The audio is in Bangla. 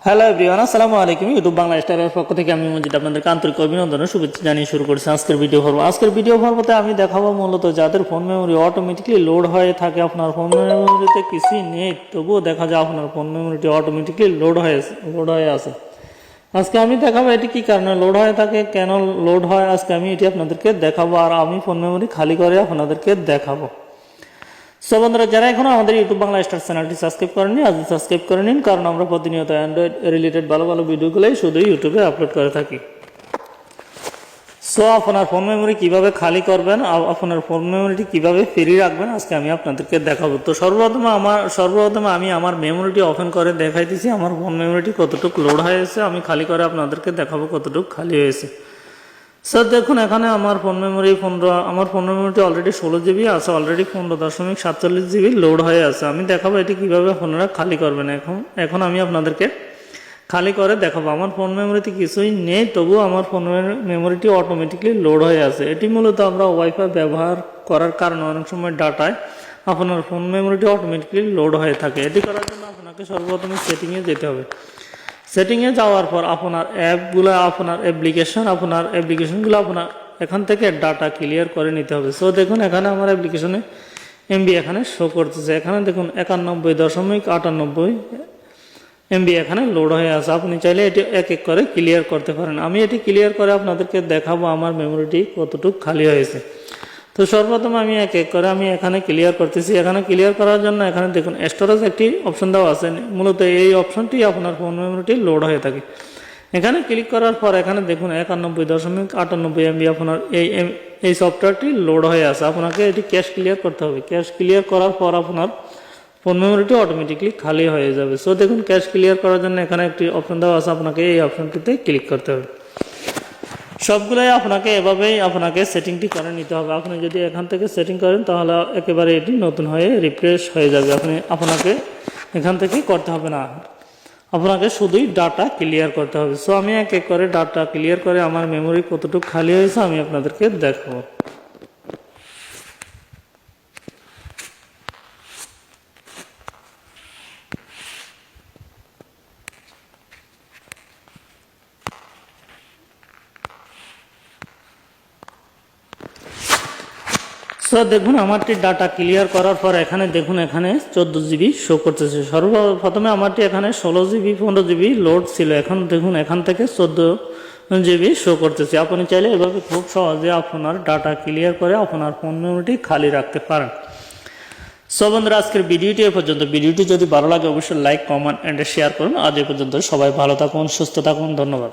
হ্যালো এভরিওয়ান, আসসালামু আলাইকুম। ইউটিউব বাংলা স্টারের পক্ষ থেকে আমি মজিদ আপনাদেরকে আন্তরিক অভিনন্দন ও শুভেচ্ছা জানিয়ে শুরু করছি আজকের ভিডিও পর্ব। আজকের ভিডিও পর্বতে আমি দেখাবো মূলত যাদের ফোন মেমোরি অটোমেটিকলি লোড হয়ে থাকে, আপনার ফোন মেমোরিতে কিছুই নেই তবুও দেখা যায় আপনার ফোন মেমোরিটি অটোমেটিকলি লোড হয়ে আছে। আজকে আমি দেখাবো এটি কি কারণে লোড হয়ে থাকে, কেন লোড হয়, আজকে আমি এটি আপনাদেরকে দেখাবো আর আমি ফোন মেমোরি খালি করে আপনাদেরকে দেখাবো। সো বন্ধুরা, যারা এখনো আমাদের ইউটিউব বাংলা স্টার চ্যানেলটি সাবস্ক্রাইব করেননি, আজ সাবস্ক্রাইব করে নিন, কারণ আমরা প্রতিনিয়ত অ্যান্ড্রয়েড রিলেটেড ভালো ভালো ভিডিওগুলোই শুধু ইউটিউবে আপলোড করে থাকি। সো আপনার ফোন মেমোরি কিভাবে খালি করবেন, আপনার ফোন মেমোরিটি কিভাবে ফ্রি রাখবেন আজকে আমি আপনাদেরকে দেখাবো। তো সর্বপ্রথমে আমি আমার মেমোরিটি ওপেন করে দেখাইতেছি আমার ফোন মেমোরিটি কতটুকু লোড হয়েছে, আমি খালি করে আপনাদেরকে দেখাবো কতটুকু খালি হয়েছে। স্যার দেখুন, এখানে আমার ফোন মেমোরিটি অলরেডি 16 জিবি আছে, অলরেডি 15.47 জিবি লোড হয়ে আছে। আমি দেখাবো এটি কিভাবে আপনারা খালি করবেন। এখন আমি আপনাদেরকে খালি করে দেখাবো। আমার ফোন মেমোরিতে কিছুই নেই তবুও আমার ফোন মেমোরিটি অটোমেটিকলি লোড হয়ে আছে। এটি মূলত আমরা ওয়াইফাই ব্যবহার করার কারণে অনেক সময় ডাটায় আপনার ফোন মেমোরিটি অটোমেটিকলি লোড হয়ে থাকে। এটি করার জন্য আপনাকে সর্বপ্রথমে সেটিংয়ে যেতে হবে। সেটিংয়ে যাওয়ার পর আপনার অ্যাপ্লিকেশনগুলো আপনার এখান থেকে ডাটা ক্লিয়ার করে নিতে হবে। সো দেখুন, এখানে আমার অ্যাপ্লিকেশনে এমবি এখানে শো করতেছে। এখানে দেখুন 91.98 এমবি এখানে লোড হয়ে আছে। আপনি চাইলে এটি এক এক করে ক্লিয়ার করতে পারেন। আমি এটি ক্লিয়ার করে আপনাদেরকে দেখাবো আমার মেমোরিটি কতটুকু খালি হয়েছে। তো সর্বপ্রথম আমি এক এক করে এখানে ক্লিয়ার করতেছি। এখানে ক্লিয়ার করার জন্য এখানে দেখুন স্টোরেজ একটি অপশন দেওয়া আছে। মূলত এই অপশনটি আপনার ফোন মেমোরিটি লোড হয়ে থাকে। এখানে ক্লিক করার পর এখানে দেখুন 91.98 এমবি আপনার এই সফটওয়্যারটি লোড হয়ে আছে। আপনাকে এটি ক্যাশ ক্লিয়ার করতে হবে। ক্যাশ ক্লিয়ার করার পর আপনার ফোন মেমোরিটি অটোমেটিকলি খালি হয়ে যাবে। সো দেখুন, ক্যাশ ক্লিয়ার করার জন্য এখানে একটি অপশন দেওয়া আছে, আপনাকে এই অপশনটিতে ক্লিক করতে হবে। সবগুলোই আপনাকে সেটিংটি করে নিতে হবে। আপনি যদি এখান থেকে সেটিং করেন তাহলে একেবারে এটি নতুন হয়ে রিফ্রেশ হয়ে যাবে। আপনাকে এখান থেকে করতে হবে না, আপনাকে শুধুই ডাটা ক্লিয়ার করতে হবে। সো আমি এক এক করে ডাটা ক্লিয়ার করে আমার মেমোরি কতটুকু খালি হয়েছে আমি আপনাদেরকে দেখাবো। সো দেখুন, আমারটি ডাটা ক্লিয়ার করার পর এখানে দেখুন এখানে 14 জিবি শো করতেছে। সর্বপ্রথমে আমারটি এখানে 16 জিবি 15 জিবি লোড ছিল। এখন দেখুন এখান থেকে 14 জিবি শো করতেছে। আপনি চাইলে এভাবে খুব সহজে আপনার ডাটা ক্লিয়ার করে আপনার ফোন মেমোরিটি খালি রাখতে পারেন। সো বন্ধুরা, আজকের ভিডিওটি এ পর্যন্ত। ভিডিওটি যদি ভালো লাগে অবশ্যই লাইক, কমেন্ট এন্ড শেয়ার করুন। আজ এ পর্যন্ত। সবাই ভালো থাকুন, সুস্থ থাকুন। ধন্যবাদ।